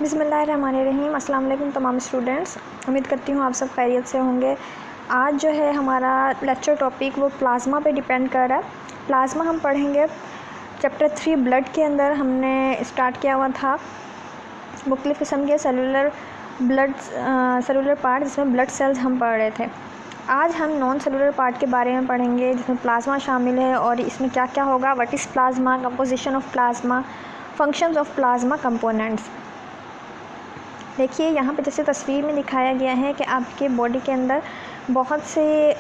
बिस्मिल्लाहिर्रहमानिर्रहीम। अस्सलाम वालेकुम तमाम स्टूडेंट्स, उम्मीद करती हूँ आप सब खैरियत से होंगे। आज जो है हमारा लेक्चर टॉपिक वो प्लाज्मा पे डिपेंड कर रहा है। प्लाज्मा हम पढ़ेंगे चैप्टर 3 ब्लड के अंदर। हमने स्टार्ट किया हुआ था मुख्तलिफ़ किस्म के सेलुलर पार्ट जिसमें ब्लड सेल्स हम पढ़ रहे थे। आज हम नॉन सेलुलर पार्ट के बारे में पढ़ेंगे जिसमें प्लाज्मा शामिल है और इसमें क्या क्या होगा, what is plasma, composition of plasma, functions of plasma components. देखिए यहाँ पे जैसे तस्वीर में दिखाया गया है कि आपके बॉडी के अंदर बहुत से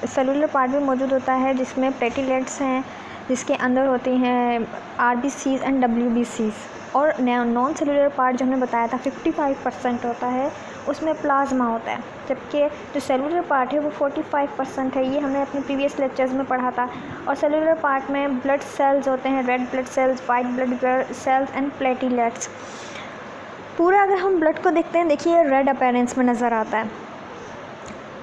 सेलुलर पार्ट भी मौजूद होता है जिसमें प्लेटलेट्स हैं, जिसके अंदर होती हैं RBCs एंड WBCs। और नॉन सेलुलर पार्ट जो हमने बताया था 55% होता है, उसमें प्लाज्मा होता है, जबकि जो सेलुलर पार्ट है वो 45% है। ये हमने अपने प्रीवियस लेक्चर्स में पढ़ा था। और सेलुलर पार्ट में ब्लड सेल्स होते हैं, red blood cells, white blood sales and platelets. पूरा अगर हम ब्लड को देखते हैं, देखिए रेड अपीयरेंस में नज़र आता है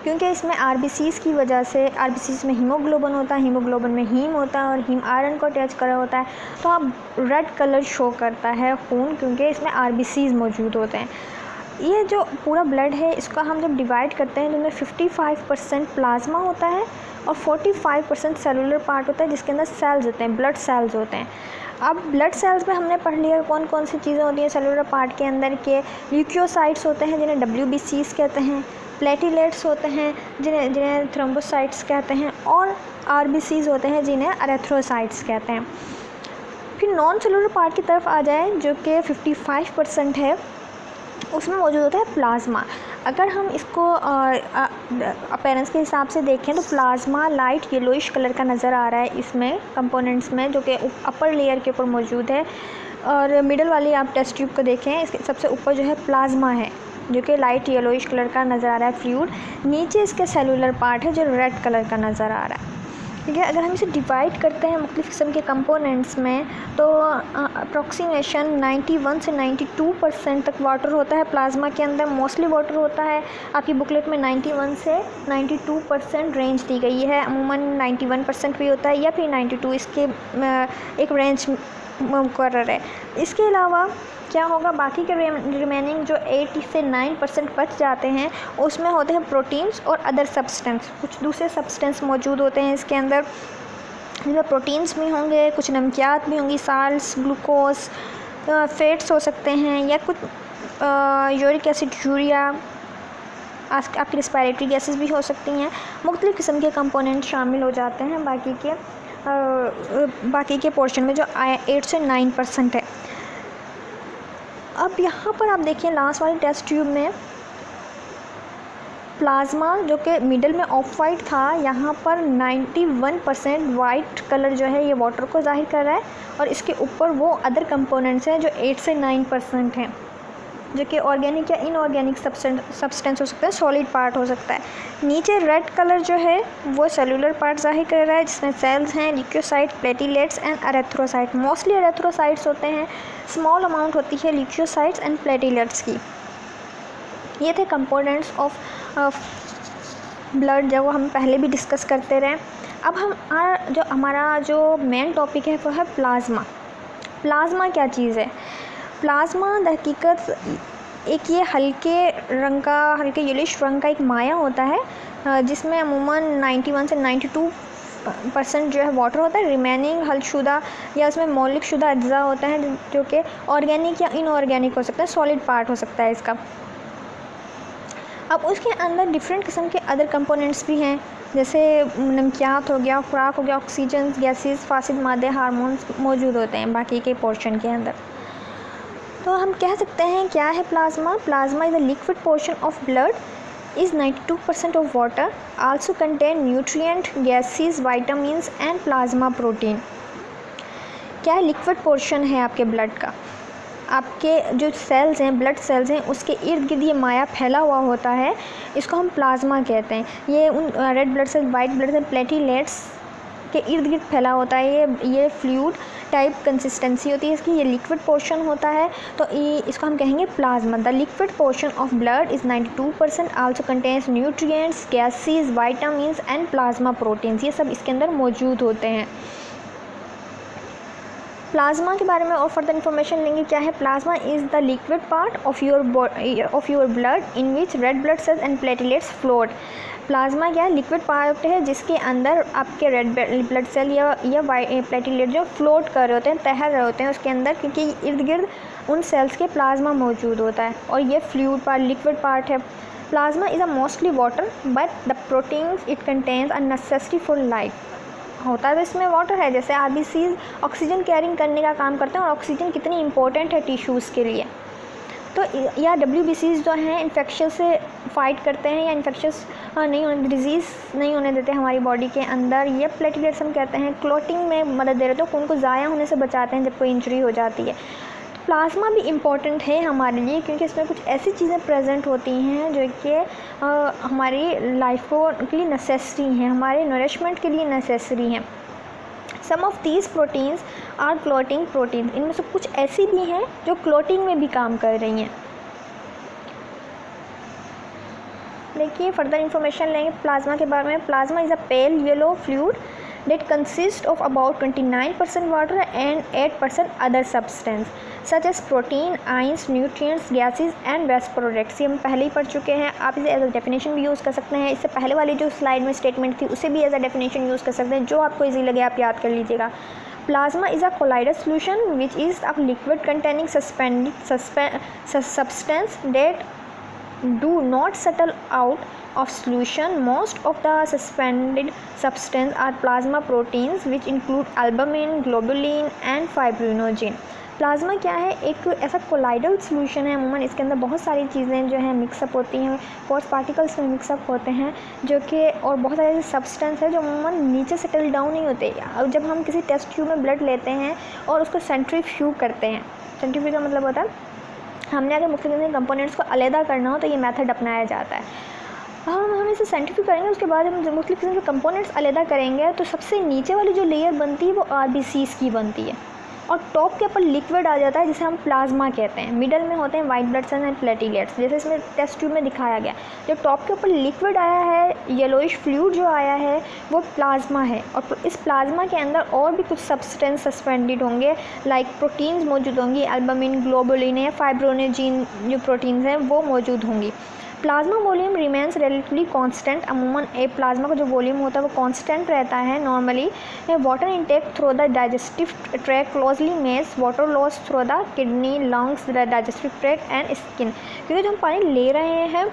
क्योंकि इसमें RBCs की वजह से, RBCs में हीमोग्लोबिन होता है, हीमोग्लोबिन में हीम होता है और हीम आयरन को अटैच करा होता है, तो अब रेड कलर शो करता है खून, क्योंकि इसमें RBCs मौजूद होते हैं। ये जो पूरा ब्लड है इसका हम जब डिवाइड करते हैं तो इसमें 55% प्लाज्मा होता है और 45% सेलुलर पार्ट होता है जिसके अंदर सेल्स होते हैं, ब्लड सेल्स होते हैं। अब ब्लड सेल्स में हमने पढ़ लिया कौन कौन सी चीज़ें होती हैं सेलुलर पार्ट के अंदर के। ल्यूकोसाइट्स होते हैं जिन्हें WBCs कहते हैं, प्लेटलेट्स होते हैं जिन्हें थ्रोम्बोसाइट्स कहते हैं, और RBCs होते हैं जिन्हें एरिथ्रोसाइट्स कहते हैं। फिर नॉन सेलुलर पार्ट की तरफ आ जाए जो कि 55% है, उसमें मौजूद होता है प्लाज्मा। अगर हम इसको अपीयरेंस के हिसाब से देखें तो प्लाज्मा लाइट येलोइश कलर का नज़र आ रहा है इसमें कंपोनेंट्स में, जो कि अपर लेयर के ऊपर मौजूद है। और मिडल वाली आप टेस्ट ट्यूब को देखें, इसके सबसे ऊपर जो है प्लाज्मा है जो कि लाइट येलोइश कलर का नज़र आ रहा है फ्लूइड। नीचे इसके सेलुलर पार्ट है जो रेड कलर का नज़र आ रहा है। ठीक है, अगर हम इसे डिवाइड करते हैं मुख्तलिफ़ किस्म के कंपोनेंट्स में तो अप्रॉक्सीमेशन 91 से 92% तक वाटर होता है प्लाज्मा के अंदर। मोस्टली वाटर होता है, आपकी बुकलेट में 91 से 92% रेंज दी गई है। अमूमन 91% भी होता है या फिर 92, इसके एक रेंज मुकर्रर है। इसके अलावा क्या होगा, बाकी के रिमेनिंग जो 8 से 9% बच जाते हैं उसमें होते हैं प्रोटीन्स और अदर सब्सटेंस। कुछ दूसरे सब्सटेंस मौजूद होते हैं इसके अंदर, जिसमें प्रोटीन्स भी होंगे, कुछ नमकियात भी होंगी, साल्ट्स, ग्लूकोज, फैट्स हो सकते हैं, या कुछ यूरिक एसिड, यूरिया, आपकी रिस्पायरेटरी गैसेस भी हो सकती हैं। मुख्तलिफ़ किस्म के कंपोनेंट शामिल हो जाते हैं बाकी के पोर्शन में जो 8 से 9% है। अब यहाँ पर आप देखिए लास्ट वाली टेस्ट ट्यूब में प्लाज्मा जो कि मिडल में ऑफ वाइट था, यहाँ पर 91% वाइट कलर जो है ये वाटर को जाहिर कर रहा है, और इसके ऊपर वो अदर कंपोनेंट्स हैं जो 8 से 9% हैं, जो कि ऑर्गेनिक या इनऑर्गेनिक सब्सटेंस हो सकता है, सॉलिड पार्ट हो सकता है। नीचे रेड कलर जो है वो सेलुलर पार्ट जाहिर कर रहा है जिसमें सेल्स हैं, leukocyte, platelets and erythrocyte. Mostly erythrocytes होते हैं, स्मॉल अमाउंट होती है ल्यूकोसाइट्स एंड प्लेटलेट्स की। ये थे कंपोनेंट्स ऑफ ब्लड जो हम पहले भी डिस्कस करते रहे। अब हमारा जो मेन टॉपिक है वो है प्लाज्मा। प्लाज्मा क्या चीज़ है? प्लाज्मा दहकीकत एक ये हल्के येलोइश रंग का एक माया होता है जिसमें अमूमन 91 से 92% जो है वाटर होता है। रिमेनिंग हलशुदा या उसमें मौलिक शुदा अज्जा होता है जो कि ऑर्गेनिक या इनऑर्गेनिक हो सकता है, सॉलिड पार्ट हो सकता है इसका। अब उसके अंदर डिफरेंट किस्म के अदर कंपोनेंट्स भी हैं, जैसे नमकियात हो गया, खुराक हो गया, ऑक्सीजन गैसेस, फासिद मादे, हार्मोन्स मौजूद होते हैं बाकी के पोर्शन के अंदर। तो हम कह सकते हैं क्या है plasma? Plasma is a liquid portion of blood, is 92% of water, also contain nutrient, gases, vitamins and plasma protein। क्या है? लिक्विड पोर्शन है आपके ब्लड का। आपके जो सेल्स हैं, ब्लड सेल्स हैं, उसके इर्द गिर्द ये माया फैला हुआ होता है, इसको हम प्लाज्मा कहते हैं। ये उन red blood cell, white blood cell, platelets के इर्द गिर्द फैला होता है। ये फ्लूइड टाइप कंसिस्टेंसी होती है इसकी, ये लिक्विड पोर्शन होता है, तो इसको हम कहेंगे plasma. The liquid portion of blood is 92%, also contains nutrients, gases, vitamins and plasma proteins. ये सब इसके अंदर मौजूद होते हैं। प्लाज्मा के बारे में और फर्दर इन्फॉर्मेशन लेंगे। क्या है plasma? Is the liquid part of your blood in which red blood sales and platelets float. Plasma क्या है? लिक्विड पार्ट है जिसके अंदर आपके रेड ब्लड सेल या प्लेटलेट जो फ्लोट कर रहे होते हैं, तैर रहे होते हैं उसके अंदर, क्योंकि इर्द गिर्द उन सेल्स के प्लाज्मा मौजूद होता है और ये फ्लूइड पार्ट, लिक्विड पार्ट है। Plasma is a mostly water but the proteins it contains are necessary for life. होता है तो इसमें वाटर है, जैसे आरबीसीज ऑक्सीजन कैरिंग करने का काम करते हैं और ऑक्सीजन कितनी इंपॉर्टेंट है टिश्यूज़ के लिए। तो या डब्ल्यूबीसीज जो हैं इन्फेक्शन से फाइट करते हैं या इन्फेक्शस डिजीज़ नहीं होने देते हमारी बॉडी के अंदर। ये प्लेटलेट्स हम कहते हैं क्लॉटिंग में मदद दे रहे हैं, तो खून को ज़ाया होने से बचाते हैं जब कोई इंजरी हो जाती है। तो प्लाज्मा भी इम्पॉर्टेंट है हमारे लिए क्योंकि इसमें कुछ ऐसी चीज़ें प्रेजेंट होती हैं जो कि हमारी लाइफ के लिए नेसेसरी हैं, हमारे नरिशमेंट के लिए नेसेसरी हैं। Some of these proteins are clotting protein. इनमें से कुछ ऐसी भी हैं जो क्लॉटिंग में भी काम कर रही हैं। देखिए फर्दर इन्फॉर्मेशन लेंगे प्लाज्मा के बारे में। Plasma is a pale yellow fluid that consists of about 29% water and 8% other substance such as protein, ions, nutrients, gases and waste products। ये हम पहले ही पढ़ चुके हैं। आप इसे एज अ डेफिनेशन भी यूज़ कर सकते हैं। इससे पहले वाली जो स्लाइड में स्टेटमेंट थी उसे भी एज अ डेफिनेशन यूज़ कर सकते हैं, जो आपको ईजी लगे आप याद कर लीजिएगा। Plasma is a colloidal solution which is a liquid containing substance that do not settle out of solution. Most of the suspended substance are plasma proteins which include albumin, globulin and fibrinogen। Plasma क्या है? एक ऐसा colloidal solution है। अमूमन इसके अंदर बहुत सारी चीज़ें जो हैं मिक्सअप होती हैं, कोर्स पार्टिकल्स में मिक्सअप होते हैं जो कि, और बहुत सारे सब्सटेंस है जो अमूमन नीचे सेटल डाउन नहीं होते। अब जब हम किसी टेस्ट ट्यूब में ब्लड लेते हैं और उसको सेंट्रीफ्यूग करते हैं, सेंट्रीफ्यूग का मतलब होता है हमने अगर मुख्तलिफ कंपोनेंट्स को अलहदा करना हो तो ये मेथड अपनाया जाता है। हम इसे सेंट्रीफ्यूग करेंगे, उसके बाद हम जब मुख्तलिफ किस्म के कंपोनेंट्स अलहदा करेंगे तो सबसे नीचे वाली जो लेयर बनती है वो आरबीसीज की बनती है और टॉप के ऊपर लिक्विड आ जाता है जिसे हम प्लाज्मा कहते हैं। मिडल में होते हैं white blood sales and platelets, जैसे इसमें टेस्ट ट्यूब में दिखाया गया। जो टॉप के ऊपर लिक्विड आया है, येलोइश फ्लूइड जो आया है वो प्लाज्मा है और इस प्लाज्मा के अंदर और भी कुछ सब्सटेंस सस्पेंडेड होंगे, लाइक प्रोटीन्स मौजूद होंगी, एल्बुमिन, ग्लोबुलिन या फाइब्रोनेजिन जो प्रोटीन्स हैं वो मौजूद होंगी। Plasma volume remains relatively constant. अमूमन एक प्लाज्मा का जो वॉल्यूम होता है वो कांस्टेंट रहता है normally. Water intake through the digestive track closely match water loss through the kidney, lungs, the digestive track and skin. क्योंकि जो हम पानी ले रहे हैं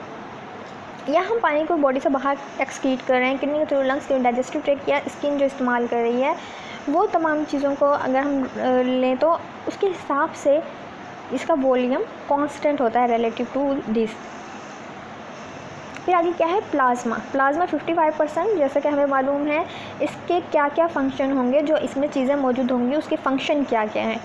या हम पानी को बॉडी से बाहर एक्सक्रीट कर रहे हैं, किडनी के थ्रू, लंग्स के डाइजेस्टिव ट्रैक या स्किन जो इस्तेमाल कर रही है, वो तमाम चीज़ों को अगर हम लें तो उसके हिसाब से इसका वॉल्यूम कांस्टेंट होता है रिलेटिव टू दिस। फिर आगे क्या है प्लाज्मा। प्लाज्मा 55%, जैसा कि हमें मालूम है। इसके क्या क्या फंक्शन होंगे, जो इसमें चीज़ें मौजूद होंगी उसके फंक्शन क्या क्या हैं।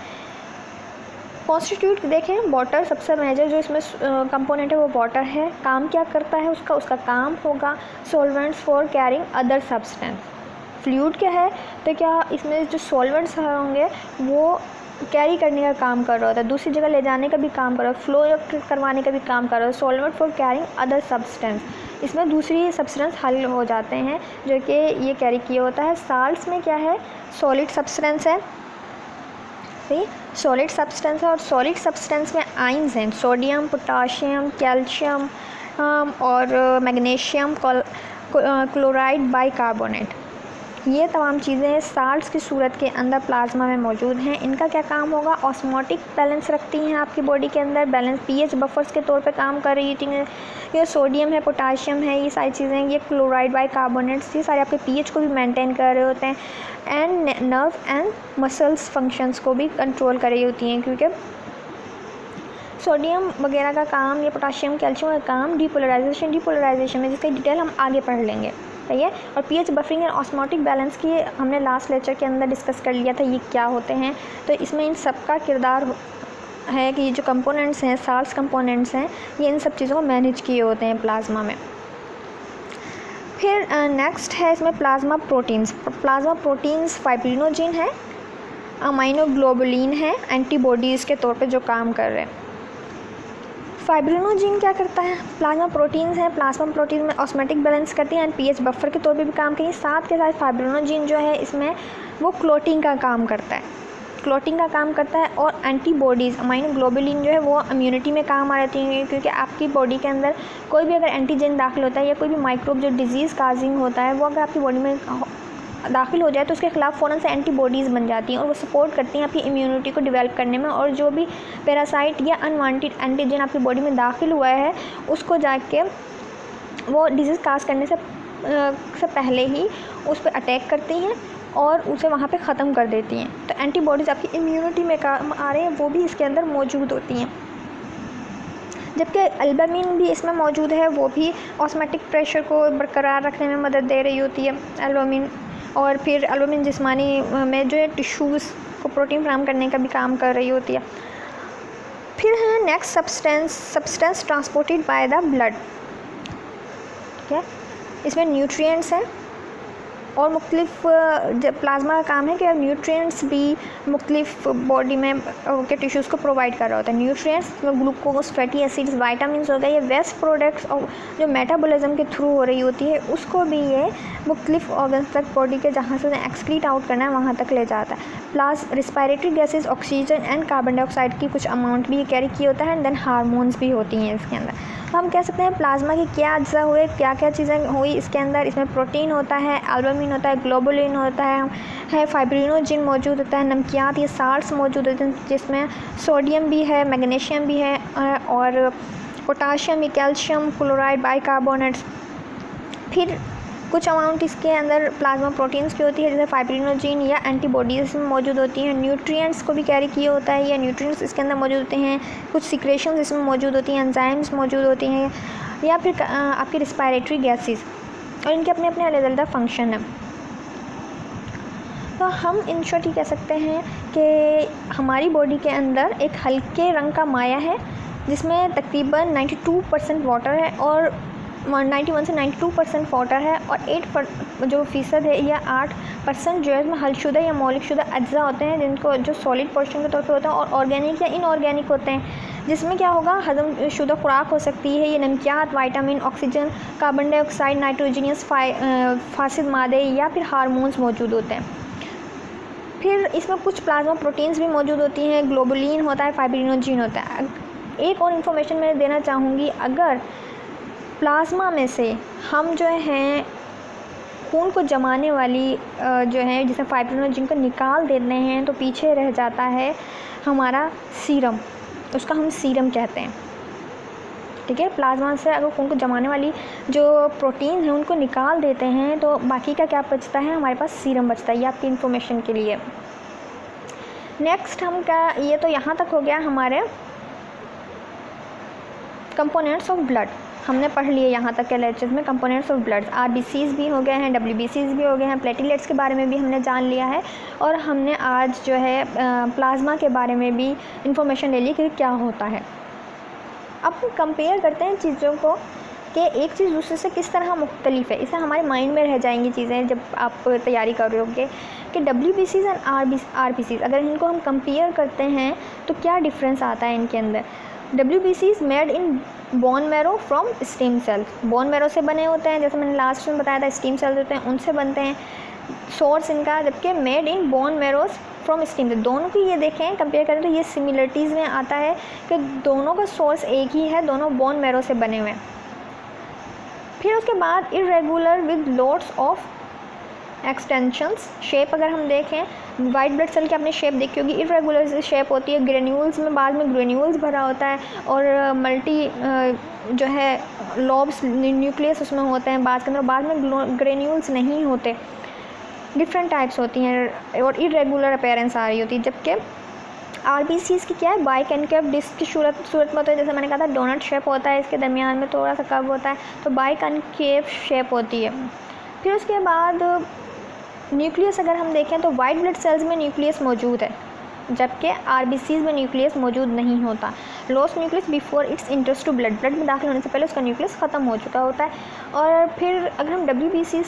कॉन्स्टिट्यूट देखें, वाटर सबसे मेजर जो इसमें कंपोनेंट है वो वाटर है। काम क्या करता है उसका काम होगा solvents for carrying other substance. Fluid क्या है? तो क्या इसमें जो सॉल्वेंट्स होंगे वो कैरी करने का काम कर रहा होता है, दूसरी जगह ले जाने का भी काम कर रहा है, फ्लो करवाने का भी काम कर रहा है। Solvent for carrying other substance, इसमें दूसरी सब्सटेंस हल हो जाते हैं जो कि ये कैरी किया होता है। साल्ट्स में क्या है? सॉलिड सब्सटेंस है, सही, सॉलिड सब्सटेंस है। और सॉलिड सब्सटेंस में आयंस हैं, सोडियम, पोटाशियम, कैल्शियम और मैग्नीशियम, क्लोराइड, बाइकार्बोनेट। ये तमाम चीज़ें साल्ट्स की सूरत के अंदर प्लाज्मा में मौजूद हैं। इनका क्या काम होगा? ऑस्मोटिक बैलेंस रखती हैं आपकी बॉडी के अंदर, बैलेंस पीएच बफर्स के तौर पे काम कर रही होती हैं। ये सोडियम है, पोटाशियम है, ये सारी चीज़ें, ये क्लोराइड, बाइकार्बोनेट्स, ये सारे आपके पीएच को भी मेंटेन कर रहे होते हैं। And nerve and muscles functions को भी कंट्रोल कर रही होती हैं, क्योंकि सोडियम वगैरह का काम या पोटाशियम, कैल्शियम का काम डीपोलराइजेशन में, जिसकी डिटेल हम आगे पढ़ लेंगे, सही है। और pH buffering and osmotic balance की हमने लास्ट लेक्चर के अंदर डिस्कस कर लिया था, ये क्या होते हैं। तो इसमें इन सब का किरदार है कि ये जो कंपोनेंट्स हैं, साल्ट्स कंपोनेंट्स हैं, ये इन सब चीज़ों को मैनेज किए होते हैं प्लाज्मा में। फिर नेक्स्ट है इसमें plasma proteins. Plasma proteins fibrinogen है, अमाइनोग्लोबुलिन है, एंटीबॉडीज़ के तौर पे जो काम कर रहे हैं। फाइब्रिनोजिन क्या करता है? प्लाज्मा प्रोटीन्स हैं, प्लाज्मा प्रोटीन में ऑस्मोटिक बैलेंस करती हैं एंड पीएच बफर के तौर पे भी काम करती हैं। साथ के साथ फाइब्रिनोजिन जो है इसमें वो क्लोटिंग का काम करता है। क्लॉटिंग का काम करता है, और एंटीबॉडीज़ इम्यूनोग्लोबुलिन जो है वो इम्यूनिटी में काम आ जाती है, क्योंकि आपकी बॉडी के अंदर कोई भी अगर एंटीजन दाखिल होता है या कोई भी माइक्रोब जो डिजीज़ काजिंग होता है वो अगर आपकी बॉडी में दाखिल हो जाए तो उसके खिलाफ फ़ौरन से एंटीबॉडीज़ बन जाती हैं और वो सपोर्ट करती हैं आपकी इम्यूनिटी को डेवलप करने में, और जो भी पैरासाइट या अनवांटेड एंटीजन आपकी बॉडी में दाखिल हुआ है उसको जाके वो डिजीज़ काज करने से पहले ही उस पर अटैक करती हैं और उसे वहाँ पे ख़त्म कर देती हैं। तो एंटीबॉडीज़ आपकी इम्यूनिटी में काम आ रहे हैं, वो भी इसके अंदर मौजूद होती हैं। जबकि एल्बुमिन भी इसमें मौजूद है, वो भी ऑस्मोटिक प्रेशर को बरकरार रखने में मदद दे रही होती है एल्बुमिन। और फिर एल्बुमिन जिस्मानी में जो है टिश्यूज़ को प्रोटीन फराहम करने का भी काम कर रही होती है। फिर है next substance transported by the blood. ठीक है, इसमें न्यूट्रिएंट्स हैं और मुख्तलिफ प्लाज्मा का काम है कि न्यूट्रिएंट्स भी मुख्तलिफ बॉडी में के टिश्यूज़ को प्रोवाइड कर रहा होता है। न्यूट्रिएंट्स में ग्लूकोज, फैटी एसिड्स, वाइटामिन हो गए, ये वेस्ट प्रोडक्ट्स और जो मेटाबॉलिज्म के थ्रू हो रही होती है उसको भी ये मुख्तलिफ ऑर्गन्स तक बॉडी के जहाँ से एक्सक्रीट आउट करना है वहाँ तक ले जाता है। Respiratory gases oxygen and carbon dioxide की कुछ अमाउंट भी ये कैरी किया होता है, एंड देन हार्मोन्स भी होती हैं इसके अंदर। तो हम कह सकते हैं प्लाज्मा की क्या अज्जा हुए, क्या क्या चीज़ें हुई इसके अंदर। इसमें प्रोटीन होता है, एल्बुमिन होता है, ग्लोबुलिन होता है फाइब्रिनोजिन मौजूद होता है, नमकियात ये साल्ट्स मौजूद होते हैं जिसमें सोडियम भी है, मैग्नीशियम भी है, और पोटाशियम, कैल्शियम क्लोराइड, बाइकार्बोनेट्स। फिर कुछ अमाउंट इसके अंदर प्लाज्मा प्रोटीन्स की होती है जैसे फाइब्रिनोजिन या एंटीबॉडीज़ में मौजूद होती हैं। न्यूट्रिएंट्स को भी कैरी किया होता है, या न्यूट्रिएंट्स इसके अंदर मौजूद होते हैं। कुछ सिक्रेशंस इसमें मौजूद होती हैं, एंजाइम्स मौजूद होती हैं, या फिर आपकी रिस्पायरेटरी गैसेस, और इनके अपने अपने अलग-अलग फंक्शन हैं। तो हम इन शॉर्ट ही कह सकते हैं कि हमारी बॉडी के अंदर एक हल्के रंग का माया है जिसमें तकरीबन 92% वाटर है, और 91 से 92% वाटर है, और 8% है या 8% जो है इसमें हलशुदा या मौलिकशुदा अज्जा होते हैं जिनको जो सॉलिड पोर्शन के तौर पे होता है, और ऑर्गेनिक या इनऑर्गेनिक होते हैं जिसमें क्या होगा हजम शुदा खुराक हो सकती है। ये नमकियात, vitamin, oxygen, carbon dioxide, nitrogenous फासिद मादे या फिर हार्मोन्स मौजूद होते हैं। फिर इसमें कुछ प्लाज्मा प्रोटीन्स भी मौजूद होती हैं, ग्लोबुलिन होता है, फाइब्रिनोजिन होता है। एक और इन्फॉर्मेशन मैं देना चाहूँगी, अगर प्लाज्मा में से हम जो हैं खून को जमाने वाली जो है जिसे फाइब्रिनोजिन को निकाल देते हैं तो पीछे रह जाता है हमारा सीरम, उसका हम सीरम कहते हैं। ठीक है, प्लाज्मा से अगर खून को जमाने वाली जो प्रोटीन है उनको निकाल देते हैं तो बाकी का क्या बचता है, हमारे पास सीरम बचता है। ये आपकी इन्फॉर्मेशन के लिए। नेक्स्ट हम क्या, ये तो यहाँ तक हो गया हमारे कंपोनेंट्स ऑफ ब्लड, हमने पढ़ लिए यहाँ तक के लेक्चर्स में कंपोनेंट्स ऑफ ब्लड। आरबीसीज भी हो गए हैं, डब्ल्यूबीसीज भी हो गए हैं, प्लेटलेट्स के बारे में भी हमने जान लिया है, और हमने आज जो है प्लाज्मा के बारे में भी इंफॉर्मेशन ले ली कि क्या होता है। अब हम कंपेयर करते हैं चीज़ों को कि एक चीज़ दूसरे से किस तरह मुख्तलिफ है। इससे हमारे माइंड में रह जाएंगी चीज़ें जब आप तैयारी कर रहे होगे कि डब्ल्यूबीसीज एंड आरबीसीज अगर इनको हम कंपेयर करते हैं तो क्या डिफरेंस आता है इनके अंदर। डब्ल्यूबीसीज made in bone marrow from stem cells, bone marrow से बने होते हैं, जैसे मैंने लास्ट में बताया था स्टीम सेल्स होते हैं उनसे बनते हैं सोर्स इनका, जबकि made in bone marrows from stem cell. दोनों की ये देखें कंपेयर करें तो ये सिमिलरिटीज़ में आता है कि दोनों का सोर्स एक ही है, दोनों बोन मैरो से बने हुए हैं। फिर उसके बाद irregular with loads of extensions, shape अगर हम देखें वाइट ब्लड सेल की आपने शेप देखी होगी, इरेगुलर शेप होती है, ग्रेन्यूल्स में बाद में ग्रेन्यूल्स भरा होता है, और मल्टी जो है लॉब्स न्यूक्लियस उसमें होते हैं बाद के अंदर, बाद में ग्रेन्यूल्स नहीं होते, डिफरेंट टाइप्स होती हैं और इरेगुलर अपीयरेंस आ रही होती है। जबकि आरबीसीज की क्या है, बाइकनकेव डिस्क की सूरत में होता है, जैसे मैंने कहा था डोनट शेप होता है, इसके दरमियान में थोड़ा सा कर्व होता है, तो बाइकनकेव शेप होती है। फिर उसके बाद न्यूक्लियस अगर हम देखें तो वाइट ब्लड सेल्स में न्यूक्लियस मौजूद है, जबकि आरबीसीज में न्यूक्लियस मौजूद नहीं होता। Lost nucleus before its enters to blood, blood में दाखिल होने से पहले उसका न्यूक्लियस ख़त्म हो चुका होता है। और फिर अगर हम डब्ल्यूबीसीज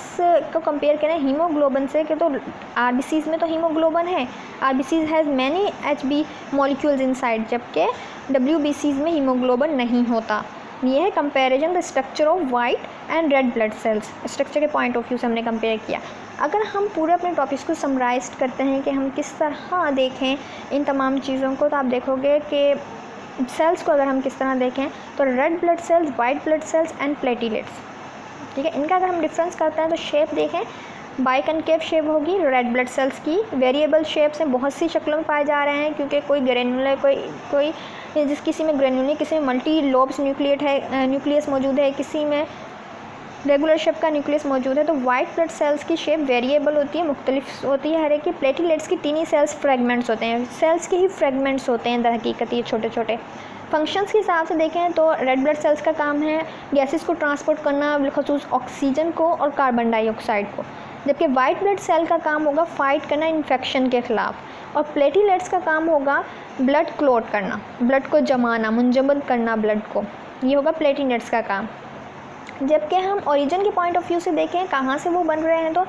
को कंपेयर करें हीमोग्लोबिन से कि तो आरबीसीज में तो हीमोग्लोबिन है, RBCs has many HB molecules inside, जबकि डब्ल्यूबीसीज में हीमोग्लोबिन नहीं होता। ये है comparison the structure of white and red blood sales, structure के पॉइंट ऑफ व्यू से हमने कंपेयर किया। अगर हम पूरे अपने टॉपिक्स को समराइज करते हैं कि हम किस तरह देखें इन तमाम चीज़ों को, तो आप देखोगे कि सेल्स को अगर हम किस तरह देखें तो red blood cells, white blood sales and platelets, ठीक है। इनका अगर हम डिफरेंस करते हैं तो शेप देखें, बाइकनकेव शेप होगी रेड ब्लड सेल्स की, वेरिएबल शेप्स हैं, बहुत सी शक्लों में पाए जा रहे हैं, क्योंकि कोई ग्रेनुलर, कोई किसी में ग्रेनुलर, किसी में मल्टी लोब्स न्यूक्लियस मौजूद है, किसी में रेगुलर शेप का न्यूक्लियस मौजूद है। तो वाइट ब्लड सेल्स की शेप वेरिएबल होती है, मुख्तलिफ होती है हर एक की। प्लेटलेट्स की टीनी सेल्स फ्रेगमेंट्स होते हैं, सेल्स के ही फ्रेगमेंट्स होते हैं दरहकीकत ये छोटे छोटे। फंक्शंस के हिसाब से देखें तो रेड ब्लड सेल्स का काम है गैसेस को ट्रांसपोर्ट करना, बिलखसूस ऑक्सीजन को और कार्बन डाइऑक्साइड को, जबकि वाइट ब्लड सेल का काम होगा फाइट करना इन्फेक्शन के ख़िलाफ़, और प्लेटलेट्स का काम होगा ब्लड क्लॉट करना, ब्लड को जमाना, मुंजमद करना ब्लड को, ये होगा प्लेटलेट्स का काम। जबकि हम ओरिजिन के पॉइंट ऑफ व्यू से देखें कहाँ से वो बन रहे हैं, तो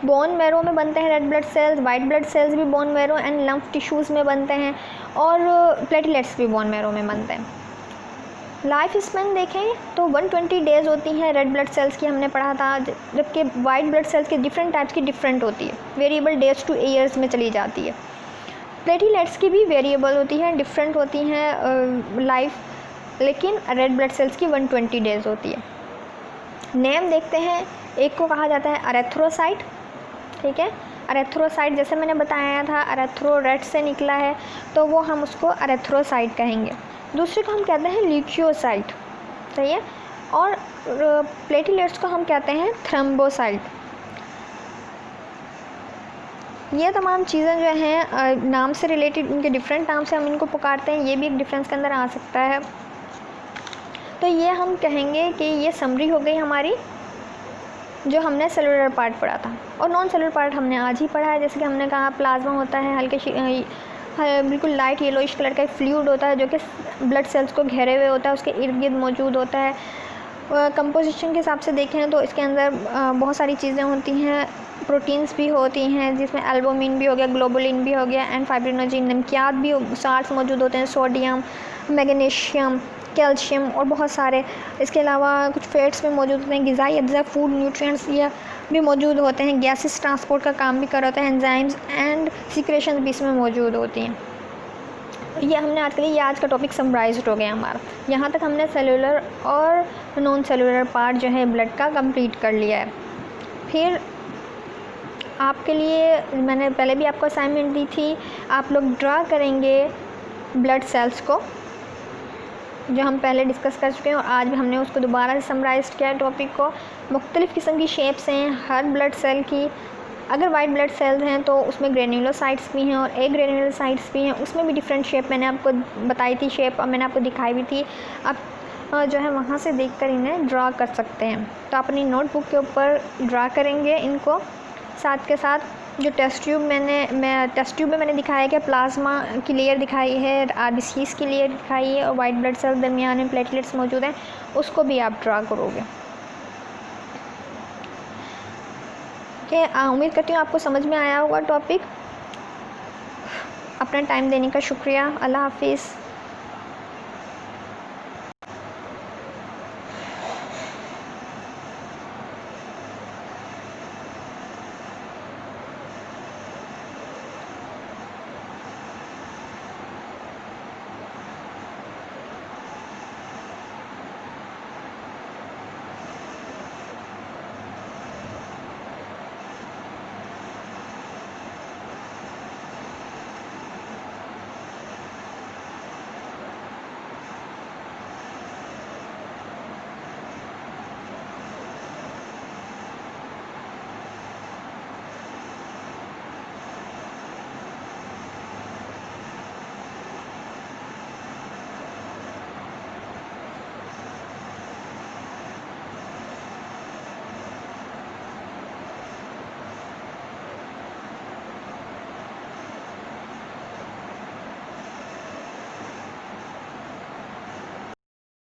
बोन मैरो में बनते हैं red blood cells, white blood cells भी bone marrow and lymph tissues में बनते हैं, और प्लेटलेट्स भी बोन मैरो में बनते हैं। लाइफ स्पेन देखें तो 120 डेज़ होती हैं रेड ब्लड सेल्स की, हमने पढ़ा था, जबकि वाइट ब्लड सेल्स के डिफरेंट टाइप्स की डिफरेंट होती है, वेरिएबल डेज टू ईयर्स में चली जाती है। प्लेटलेट्स की भी वेरिएबल होती हैं, डिफरेंट होती हैं लाइफ, लेकिन रेड ब्लड सेल्स की 120 डेज़ होती है। नेम देखते हैं, एक को कहा जाता है एरेथ्रोसाइट, ठीक है। एरेथ्रोसाइट जैसे मैंने बताया था एरेथ्रो रेड से निकला है, तो वो हम उसको एरेथ्रोसाइट कहेंगे। दूसरे को हम कहते हैं ल्यूकोसाइट, सही है, और प्लेटलेट्स को हम कहते हैं थ्रोम्बोसाइट। ये तमाम चीज़ें जो हैं नाम से रिलेटेड, इनके डिफरेंट नाम से हम इनको पुकारते हैं, ये भी एक डिफरेंस के अंदर आ सकता है। तो ये हम कहेंगे कि ये समरी हो गई हमारी, जो हमने सेलुलर पार्ट पढ़ा था, और नॉन सेलुलर पार्ट हमने आज ही पढ़ा है। जैसे कि हमने कहा प्लाज्मा होता है हल्के बिल्कुल लाइट येलोइश कलर का एक फ्लूइड होता है जो कि ब्लड सेल्स को घेरे हुए होता है, उसके इर्द गिर्द मौजूद होता है। कंपोजिशन के हिसाब से देखें तो इसके अंदर बहुत सारी चीज़ें होती हैं, प्रोटीन्स भी होती हैं, जिसमें एल्बुमिन भी हो गया, ग्लोबुलिन भी हो गया, एंड फाइब्रिनोजिन, नमकियात भी, साल्ट्स मौजूद होते हैं, सोडियम, मैग्नीशियम, कैल्शियम और बहुत सारे। इसके अलावा कुछ फैट्स में मौजूद होते हैं, ग़िज़ाई अज्जा, फूड न्यूट्रिएंट्स ये भी मौजूद होते हैं, गैसेस ट्रांसपोर्ट का काम भी कर होता है, एंजाइम्स एंड सीक्रेशंस भी इसमें मौजूद होती हैं। ये हमने आज के लिए, ये आज का टॉपिक समराइज्ड हो गया हमारा। यहाँ तक हमने सेलुलर और नॉन सेलुलर पार्ट जो है ब्लड का कंप्लीट कर लिया है। फिर आपके लिए मैंने पहले भी आपको असाइनमेंट दी थी, आप लोग ड्रा करेंगे ब्लड सेल्स को, जो हम पहले डिस्कस कर चुके हैं, और आज भी हमने उसको दोबारा से समराइज किया है टॉपिक को। मुख्तलिफ़ किस्म की शेप्स हैं हर ब्लड सेल की। अगर वाइट ब्लड सेल्स हैं तो उसमें ग्रेन्युलोसाइट्स भी हैं और एग्रेन्युलोसाइट्स भी हैं, उसमें भी डिफरेंट शेप मैंने आपको बताई थी, शेप मैंने आपको दिखाई भी थी। आप जो है वहाँ से देखकर इन्हें ड्रा कर सकते हैं। तो आप अपनी नोटबुक के ऊपर ड्रा करेंगे इनको, साथ के साथ जो टेस्ट ट्यूब में मैंने दिखाया कि प्लाज्मा की लेयर दिखाई है, आरबीसीज़ की लेयर दिखाई है, और वाइट ब्लड सेल दरमियान में प्लेटलेट्स मौजूद हैं, उसको भी आप ड्रा करोगे। उम्मीद करती हूँ आपको समझ में आया होगा टॉपिक। अपना टाइम देने का शुक्रिया। अल्लाह हाफिज़।